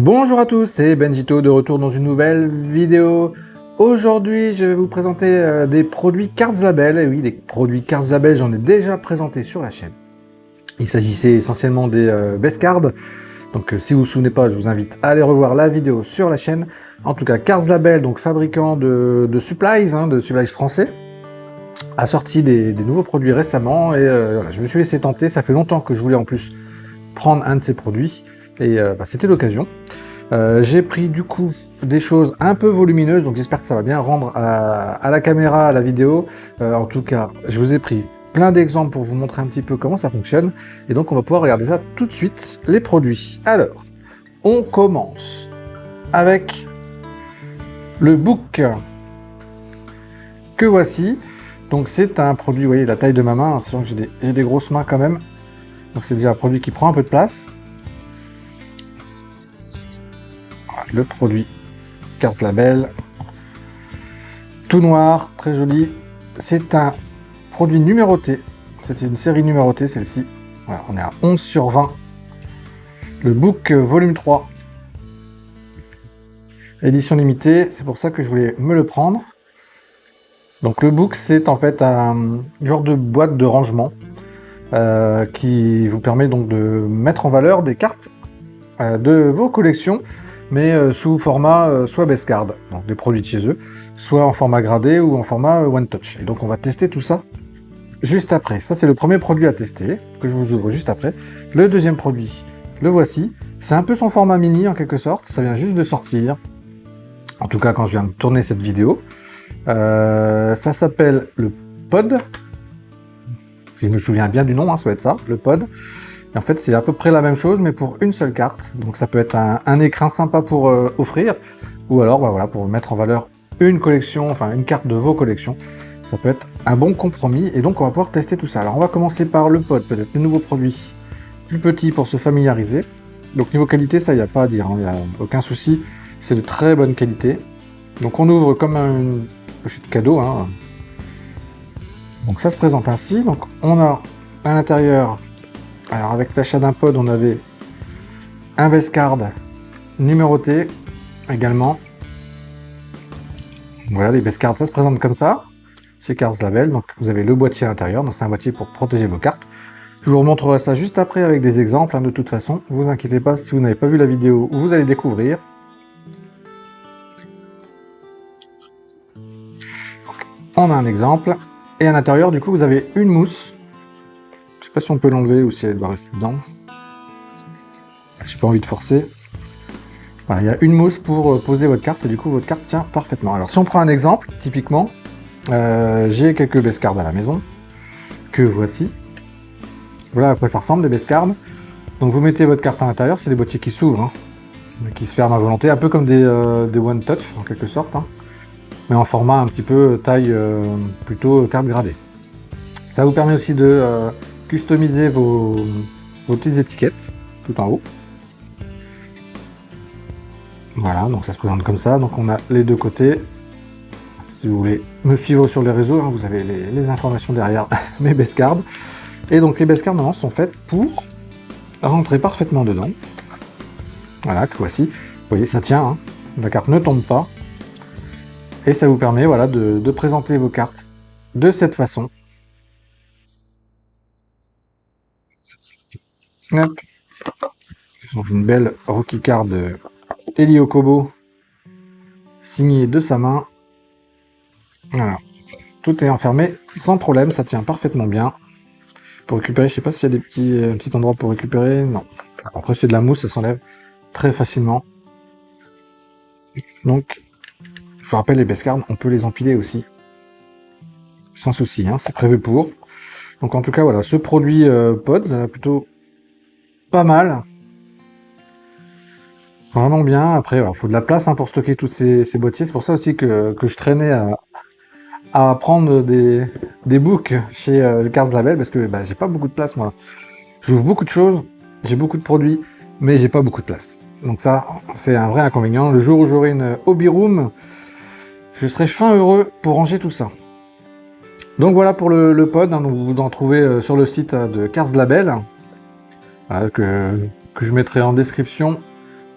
Bonjour à tous, c'est Benjito de retour dans une nouvelle vidéo. Aujourd'hui, je vais vous présenter des produits Cards Label. Et oui, des produits Cards Label, j'en ai déjà présenté sur la chaîne. Il s'agissait essentiellement des Best Cards. Donc si vous vous souvenez pas, je vous invite à aller revoir la vidéo sur la chaîne. En tout cas, Cards Label, donc fabricant de supplies, de supplies français, a sorti des nouveaux produits récemment. Et voilà, je me suis laissé tenter, ça fait longtemps que je voulais en plus prendre un de ces produits. Et c'était l'occasion. J'ai pris du coup des choses un peu volumineuses, donc j'espère que ça va bien rendre à la caméra, à la vidéo. En tout cas, je vous ai pris plein d'exemples pour vous montrer un petit peu comment ça fonctionne. Et donc on va pouvoir regarder ça tout de suite, les produits. Alors, on commence avec le book que voici. Donc c'est un produit, vous voyez la taille de ma main, sachant que j'ai des grosses mains quand même. Donc c'est déjà un produit qui prend un peu de place. Le produit Cards Label, tout noir, très joli. C'est un produit numéroté, c'est une série numérotée celle-ci. Voilà, on est à 11 sur 20. Le book volume 3, édition limitée, c'est pour ça que je voulais me le prendre. Donc le book, c'est en fait un genre de boîte de rangement qui vous permet donc de mettre en valeur des cartes de vos collections, mais sous format soit Best Card, donc des produits de chez eux, soit en format gradé ou en format One Touch. Et donc on va tester tout ça juste après. Ça c'est le premier produit à tester, que je vous ouvre juste après. Le deuxième produit, le voici. C'est un peu son format mini en quelque sorte, ça vient juste de sortir. En tout cas quand je viens de tourner cette vidéo. Ça s'appelle le Pod. Si je me souviens bien du nom, ça doit être ça, le Pod. Et en fait, c'est à peu près la même chose, mais pour une seule carte. Donc ça peut être un écrin sympa pour offrir, ou alors voilà, pour mettre en valeur une collection, enfin une carte de vos collections. Ça peut être un bon compromis, et donc on va pouvoir tester tout ça. Alors on va commencer par le Pod, peut-être le nouveau produit plus petit pour se familiariser. Donc niveau qualité, ça, il n'y a pas à dire, il n'y a aucun souci. C'est de très bonne qualité. Donc on ouvre comme une pochette cadeau. Donc ça se présente ainsi. Donc on a à l'intérieur... Alors avec l'achat d'un pod, on avait un Best Card numéroté également. Voilà, les Best Cards, ça se présente comme ça, chez Cards Label. Donc vous avez le boîtier à l'intérieur, donc c'est un boîtier pour protéger vos cartes. Je vous remontrerai ça juste après avec des exemples, de toute façon. Ne vous inquiétez pas, si vous n'avez pas vu la vidéo, vous allez découvrir. Donc, on a un exemple. Et à l'intérieur, du coup, vous avez une mousse. Je sais pas si on peut l'enlever ou si elle doit rester dedans. J'ai pas envie de forcer. Voilà, il y a une mousse pour poser votre carte et du coup votre carte tient parfaitement. Alors si on prend un exemple, typiquement, j'ai quelques Best Cards à la maison, que voici. Voilà à quoi ça ressemble des Best Cards. Donc vous mettez votre carte à l'intérieur, c'est des boîtiers qui s'ouvrent, qui se ferment à volonté, un peu comme des One Touch en quelque sorte, mais en format un petit peu taille plutôt carte gradée. Ça vous permet aussi de customiser vos petites étiquettes tout en haut. Voilà, donc ça se présente comme ça. Donc on a les deux côtés. Si vous voulez me suivre sur les réseaux, vous avez les informations derrière mes Best Cards. Et donc les Best Cards maintenant sont faites pour rentrer parfaitement dedans. Voilà, que voici. Vous voyez, ça tient, la carte ne tombe pas. Et ça vous permet voilà, de présenter vos cartes de cette façon. Hop. Donc une belle rookie card de Eli Okobo, signée de sa main. Voilà. Tout est enfermé sans problème, ça tient parfaitement bien. Pour récupérer, je sais pas s'il y a des petits endroits pour récupérer. Non. Après c'est de la mousse, ça s'enlève très facilement. Donc, je vous rappelle, les Best Cards, on peut les empiler aussi. Sans souci, c'est prévu pour. Donc en tout cas, voilà, ce produit Pod, plutôt pas mal. Vraiment bien. Après, il faut de la place pour stocker tous ces boîtiers. C'est pour ça aussi que je traînais à prendre des books chez Cards Label, parce que j'ai pas beaucoup de place, moi. J'ouvre beaucoup de choses, j'ai beaucoup de produits, mais j'ai pas beaucoup de place. Donc ça, c'est un vrai inconvénient. Le jour où j'aurai une hobby room, je serai fin heureux pour ranger tout ça. Donc voilà pour le pod, donc vous en trouvez sur le site de Cards Label, voilà, que je mettrai en description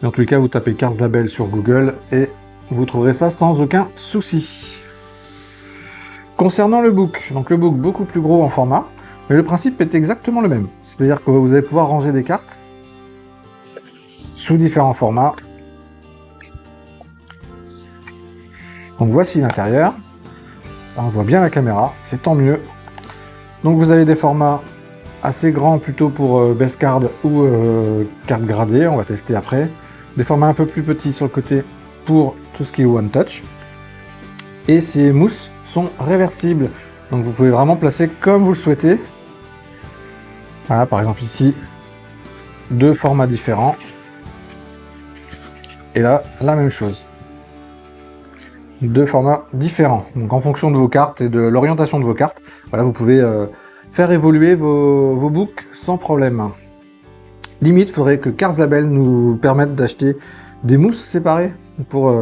Mais en tous les cas, vous tapez Cards Label sur Google et vous trouverez ça sans aucun souci. Concernant le book, donc le book beaucoup plus gros en format, mais le principe est exactement le même. C'est-à-dire que vous allez pouvoir ranger des cartes sous différents formats. Donc voici l'intérieur. On voit bien la caméra, c'est tant mieux. Donc vous avez des formats assez grands plutôt pour base card ou carte gradée, on va tester après. Des formats un peu plus petits sur le côté pour tout ce qui est one touch. Et ces mousses sont réversibles, donc vous pouvez vraiment placer comme vous le souhaitez. Voilà, par exemple ici, deux formats différents. Et là, la même chose. Deux formats différents. Donc en fonction de vos cartes et de l'orientation de vos cartes, voilà, vous pouvez faire évoluer vos books sans problème. Limite, il faudrait que Cards Label nous permette d'acheter des mousses séparées pour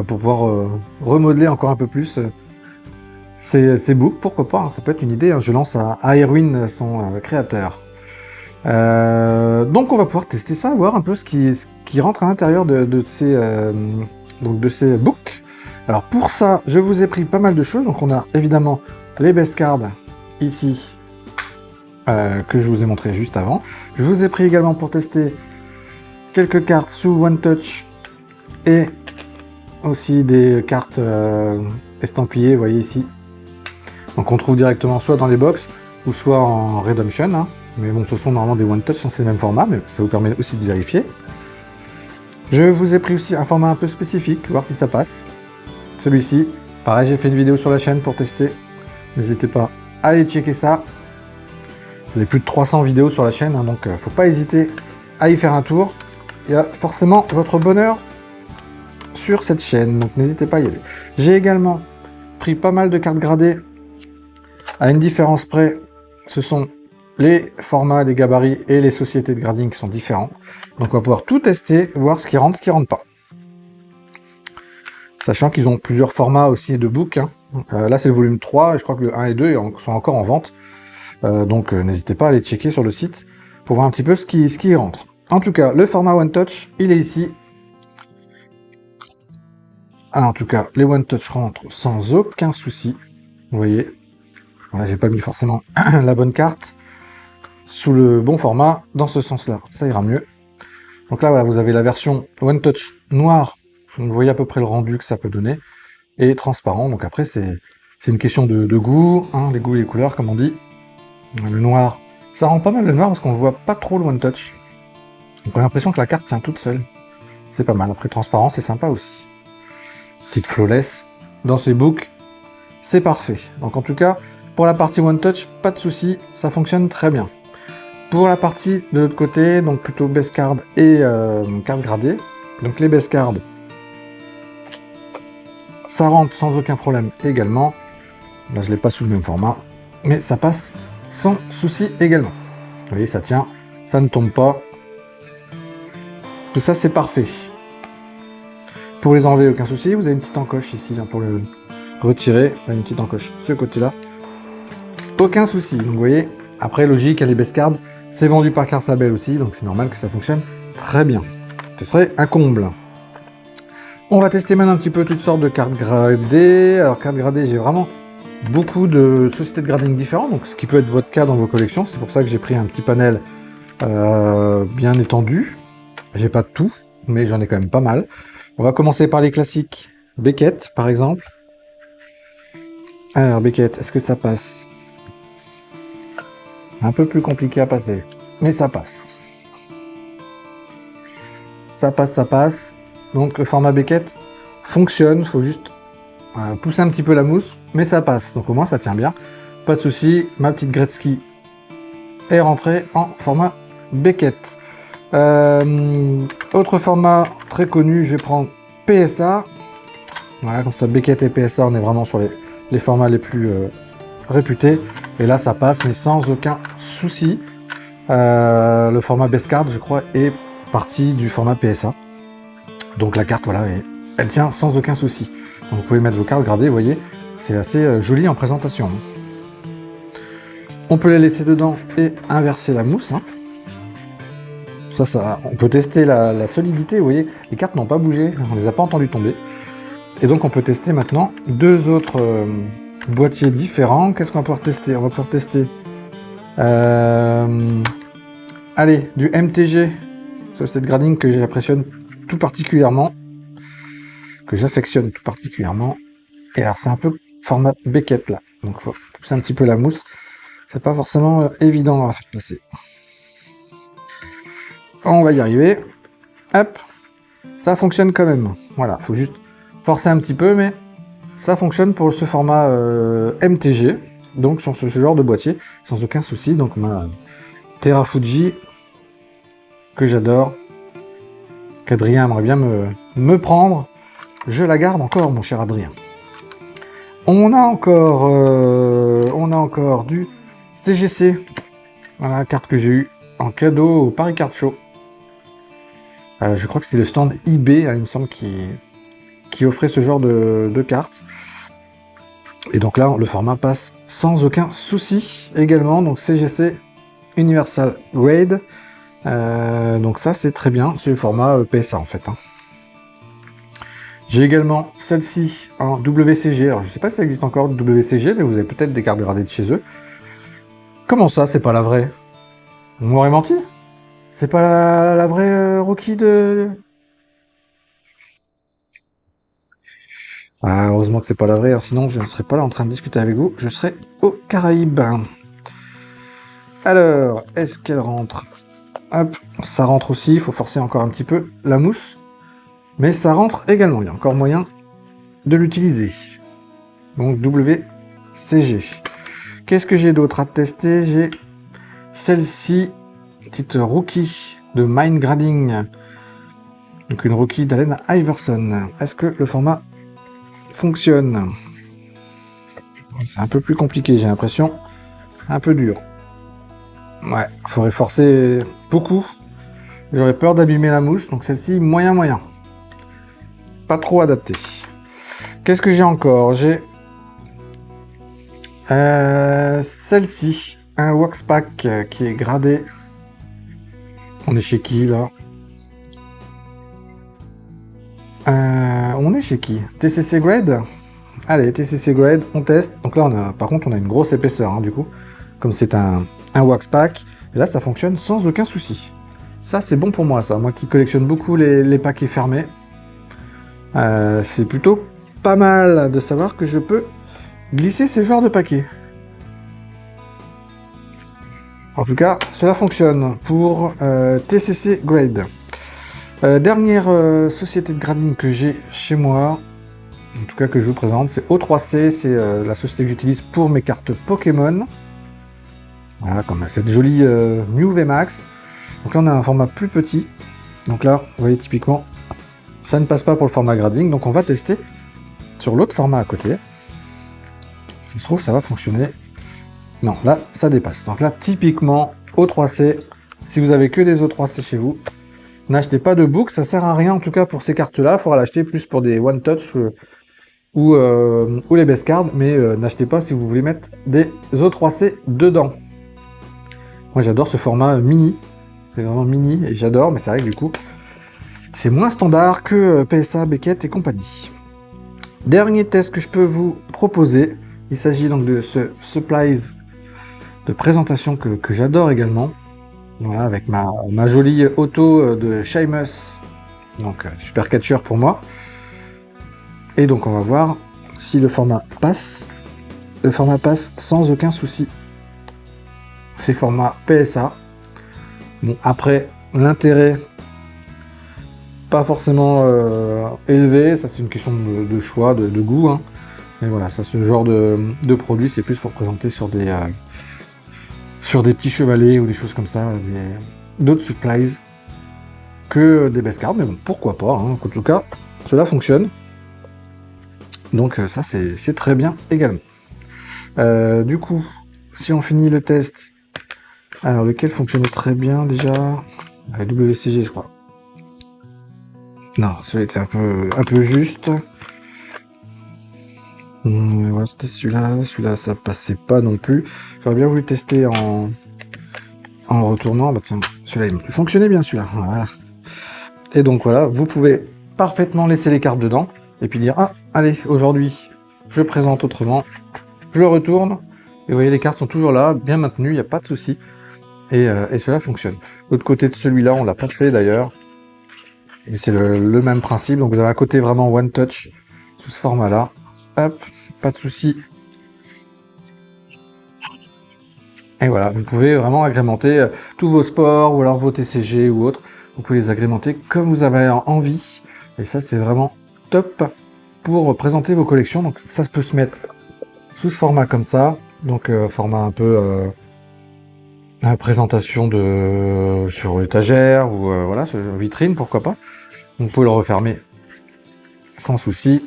pouvoir remodeler encore un peu plus ces books. Pourquoi pas, hein, ça peut être une idée. Hein. Je lance à Erwin, son créateur. Donc on va pouvoir tester ça, voir un peu ce qui rentre à l'intérieur de ces books. Alors pour ça, je vous ai pris pas mal de choses. Donc on a évidemment les base cards ici, que je vous ai montré juste avant. Je vous ai pris également pour tester quelques cartes sous One Touch et aussi des cartes estampillées, vous voyez ici. Donc on trouve directement soit dans les box ou soit en Redemption. Hein. Mais bon, ce sont normalement des One Touch, c'est le même format, mais ça vous permet aussi de vérifier. Je vous ai pris aussi un format un peu spécifique, voir si ça passe. Celui-ci, pareil, j'ai fait une vidéo sur la chaîne pour tester. N'hésitez pas à aller checker ça. Vous avez plus de 300 vidéos sur la chaîne, hein, donc faut pas hésiter à y faire un tour. Il y a forcément votre bonheur sur cette chaîne, donc n'hésitez pas à y aller. J'ai également pris pas mal de cartes gradées. À une différence près, ce sont les formats, les gabarits et les sociétés de grading qui sont différents. Donc on va pouvoir tout tester, voir ce qui rentre pas. Sachant qu'ils ont plusieurs formats aussi de book. Hein. Là c'est le volume 3, et je crois que le 1 et 2 sont encore en vente. Donc n'hésitez pas à aller checker sur le site pour voir un petit peu ce qui y rentre. En tout cas, le format One Touch, il est ici. Ah, en tout cas, les One Touch rentrent sans aucun souci. Vous voyez. Voilà, j'ai pas mis forcément la bonne carte sous le bon format. Dans ce sens-là, ça ira mieux. Donc là, voilà, vous avez la version One Touch noir. Vous voyez à peu près le rendu que ça peut donner. Et transparent. Donc après, c'est une question de goût. Hein, les goûts et les couleurs, comme on dit. Le noir, ça rend pas mal le noir parce qu'on ne voit pas trop le One Touch. Donc on a l'impression que la carte tient toute seule. C'est pas mal. Après, transparent, c'est sympa aussi. Petite flawless. Dans ces books, c'est parfait. Donc en tout cas, pour la partie One Touch, pas de souci, ça fonctionne très bien. Pour la partie de l'autre côté, donc plutôt base card et carte gradée. Donc les base cards, ça rentre sans aucun problème également. Là, je l'ai pas sous le même format, mais ça passe sans souci également. Vous voyez, ça tient, ça ne tombe pas. Tout ça, c'est parfait. Pour les enlever, aucun souci. Vous avez une petite encoche ici hein, pour le retirer. Là, une petite encoche de ce côté-là. Aucun souci. Donc, vous voyez, après, logique, les base cards, c'est vendu par Cards Label aussi, donc c'est normal que ça fonctionne très bien. Ce serait un comble. On va tester maintenant un petit peu toutes sortes de cartes gradées. Alors, cartes gradées, j'ai vraiment beaucoup de sociétés de grading différentes, donc ce qui peut être votre cas dans vos collections. C'est pour ça que j'ai pris un petit panel bien étendu. J'ai pas tout, mais j'en ai quand même pas mal. On va commencer par les classiques. Beckett, par exemple. Alors, Beckett, est-ce que ça passe? C'est un peu plus compliqué à passer, mais ça passe. Ça passe, ça passe. Donc, le format Beckett fonctionne. Il faut juste pousser un petit peu la mousse, mais ça passe. Donc, au moins, ça tient bien. Pas de souci. Ma petite Gretzky est rentrée en format Beckett. Autre format très connu, je vais prendre PSA. Voilà, comme ça, Beckett et PSA, on est vraiment sur les formats les plus réputés. Et là, ça passe, mais sans aucun souci. Le format base card, je crois, est parti du format PSA. Donc la carte, voilà, elle tient sans aucun souci. Donc, vous pouvez mettre vos cartes gradées, vous voyez, c'est assez joli en présentation. On peut les laisser dedans et inverser la mousse. Hein. On peut tester la solidité. Vous voyez, les cartes n'ont pas bougé, on les a pas entendues tomber. Et donc on peut tester maintenant deux autres boîtiers différents. Qu'est-ce qu'on va pouvoir tester? On va pouvoir tester allez, du MTG, Société de Grading, que j'affectionne tout particulièrement. Et alors c'est un peu format Beckett là, donc il faut pousser un petit peu la mousse. C'est pas forcément évident à faire passer. On va y arriver. Hop, ça fonctionne quand même. Voilà, faut juste forcer un petit peu, mais ça fonctionne pour ce format MTG, donc sur ce genre de boîtier, sans aucun souci. Donc ma Terra Fuji, que j'adore, qu'Adrien aimerait bien me prendre, je la garde encore, mon cher Adrien. On a encore du CGC, voilà, carte que j'ai eu en cadeau au Paris Card Show. Je crois que c'était le stand eBay, hein, il me semble, qui offrait ce genre de cartes. Et donc là, le format passe sans aucun souci également. Donc CGC Universal Grade. Donc ça, c'est très bien. C'est le format PSA en fait. Hein. J'ai également celle-ci en WCG. Alors je sais pas si ça existe encore WCG, mais vous avez peut-être des cartes gradées de chez eux. Comment ça, c'est pas la vraie? Vous m'aurez menti? C'est pas la vraie Rocky de... Ah, heureusement que c'est pas la vraie, hein, sinon je ne serais pas là en train de discuter avec vous, je serais aux Caraïbes. Alors, est-ce qu'elle rentre? Hop, ça rentre aussi, il faut forcer encore un petit peu la mousse. Mais ça rentre également, il y a encore moyen de l'utiliser. Donc WCG. Qu'est-ce que j'ai d'autre à tester? J'ai celle-ci, petite rookie de Mind Grading. Donc une rookie d'Allen Iverson. Est-ce que le format fonctionne? C'est un peu plus compliqué, j'ai l'impression. C'est un peu dur. Ouais, il faudrait forcer beaucoup. J'aurais peur d'abîmer la mousse, donc celle-ci, moyen. Pas trop adapté. Qu'est-ce que j'ai encore? J'ai celle-ci, un wax pack qui est gradé. On est chez qui là? On est chez qui? TCC Grade? Allez, TCC Grade, on teste. Donc là, par contre, on a une grosse épaisseur, hein, du coup. Comme c'est un wax pack. Et là, ça fonctionne sans aucun souci. Ça, c'est bon pour moi, ça. Moi qui collectionne beaucoup les paquets fermés. C'est plutôt pas mal de savoir que je peux glisser ce genre de paquets. En tout cas, cela fonctionne pour TCC Grade. Dernière société de grading que j'ai chez moi, en tout cas que je vous présente, c'est O3C, c'est la société que j'utilise pour mes cartes Pokémon. Voilà, comme cette jolie Mew VMAX. Donc là, on a un format plus petit. Donc là, vous voyez, typiquement, ça ne passe pas pour le format grading. Donc on va tester sur l'autre format à côté. Ça se trouve, ça va fonctionner. Non, là, ça dépasse. Donc là, typiquement, O3C, si vous avez que des O3C chez vous, n'achetez pas de book, ça sert à rien en tout cas pour ces cartes-là. Il faudra l'acheter plus pour des One Touch ou les best cards, mais n'achetez pas si vous voulez mettre des O3C dedans. Moi, j'adore ce format mini. C'est vraiment mini et j'adore, mais c'est vrai que du coup, c'est moins standard que PSA, Beckett et compagnie. Dernier test que je peux vous proposer, il s'agit donc de ce Supplies de présentation que j'adore également. Voilà, avec ma jolie auto de Sheamus, donc super catcheur pour moi. Et donc on va voir si le format passe. Le format passe sans aucun souci. C'est format PSA. Bon, après, l'intérêt, pas forcément élevé, ça c'est une question de choix, de goût. Hein. Mais voilà, ça, ce genre de produit, c'est plus pour présenter sur des petits chevalets ou des choses comme ça, d'autres supplies que des best cards, mais bon, pourquoi pas, hein. En tout cas, cela fonctionne. Donc ça, c'est très bien également. Du coup, si on finit le test, alors lequel fonctionnait très bien déjà? WCG, je crois. Non, celui-là était un peu juste. Voilà, c'était celui-là ça passait pas non plus. J'aurais bien voulu tester en retournant, bah tiens, Celui-là, il fonctionnait bien, celui-là. Voilà. Et donc, voilà, vous pouvez parfaitement laisser les cartes dedans, et puis dire, ah, allez, aujourd'hui, je présente autrement, je le retourne, et vous voyez, les cartes sont toujours là, bien maintenues, il n'y a pas de souci, et cela fonctionne. L'autre côté de celui-là, on l'a pas fait d'ailleurs, et c'est le même principe, donc vous avez un côté vraiment one touch, sous ce format-là, hop, pas de souci. Et voilà, vous pouvez vraiment agrémenter tous vos sports, ou alors vos TCG ou autres, vous pouvez les agrémenter comme vous avez envie, et ça c'est vraiment top pour présenter vos collections. Donc ça peut se mettre sous ce format comme ça, donc format un peu présentation sur étagère, ou voilà, vitrine, pourquoi pas. Donc, vous pouvez le refermer sans souci,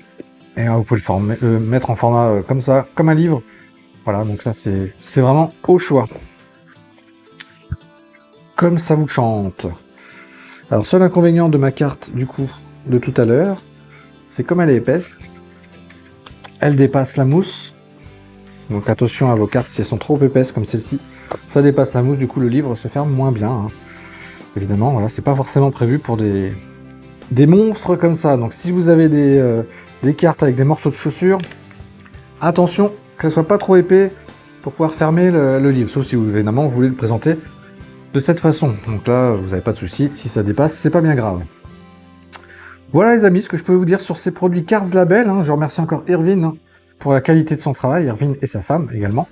et vous pouvez le mettre en format comme ça, comme un livre. Voilà, donc ça c'est vraiment au choix. Comme ça vous chante. Alors, seul inconvénient de ma carte, du coup, de tout à l'heure, c'est comme elle est épaisse, elle dépasse la mousse. Donc attention à vos cartes, si elles sont trop épaisses comme celle-ci, ça dépasse la mousse, du coup le livre se ferme moins bien. Hein. Évidemment, voilà, c'est pas forcément prévu pour des monstres comme ça. Donc si vous avez des cartes avec des morceaux de chaussures, attention que ce soit pas trop épais pour pouvoir fermer le livre, sauf si vous, évidemment, vous voulez le présenter de cette façon. Donc là, vous n'avez pas de souci, si ça dépasse, c'est pas bien grave. Voilà les amis, ce que je peux vous dire sur ces produits Cards Label. Hein. Je remercie encore Irvine pour la qualité de son travail, Irvine et sa femme également.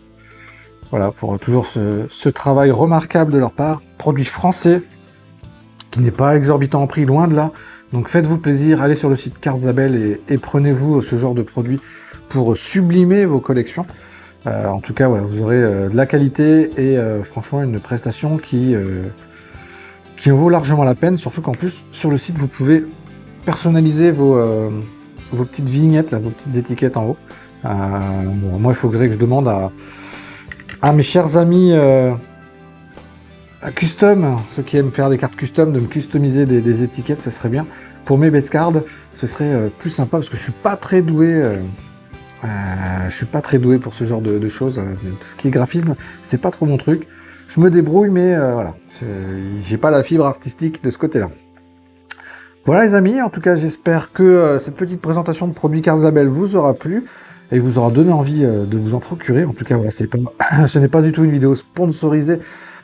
Voilà, pour toujours ce travail remarquable de leur part. Produit français, qui n'est pas exorbitant en prix, loin de là. Donc faites-vous plaisir, allez sur le site Cards Label et prenez-vous ce genre de produit pour sublimer vos collections. En tout cas, voilà, vous aurez de la qualité et franchement une prestation qui en vaut largement la peine. Surtout qu'en plus, sur le site, vous pouvez personnaliser vos petites vignettes, là, vos petites étiquettes en haut. Bon, moi, il faudrait que je demande à mes chers amis custom, ceux qui aiment faire des cartes custom, de me customiser des étiquettes, ce serait bien. Pour mes base cards, ce serait plus sympa parce que je suis pas très doué. Je suis pas très doué pour ce genre de choses. Tout ce qui est graphisme, c'est pas trop mon truc. Je me débrouille, mais voilà, j'ai pas la fibre artistique de ce côté-là. Voilà les amis, en tout cas j'espère que cette petite présentation de produits Cards Label vous aura plu et vous aura donné envie de vous en procurer. En tout cas, voilà, ce n'est pas du tout une vidéo sponsorisée,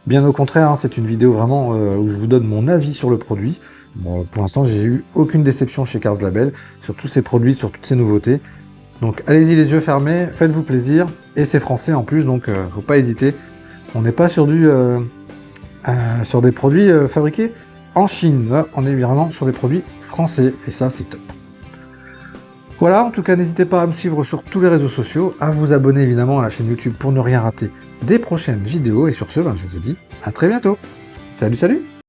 bien au contraire, hein, c'est une vidéo vraiment où je vous donne mon avis sur le produit. Bon, pour l'instant, j'ai eu aucune déception chez Cards Label sur tous ces produits, sur toutes ces nouveautés. Donc allez-y les yeux fermés, faites-vous plaisir, et c'est français en plus, donc faut pas hésiter. On n'est pas sur sur des produits fabriqués en Chine, là, on est vraiment sur des produits français, et ça c'est top. Voilà, en tout cas n'hésitez pas à me suivre sur tous les réseaux sociaux, à vous abonner évidemment à la chaîne YouTube pour ne rien rater des prochaines vidéos, et sur ce, je vous dis à très bientôt. Salut salut!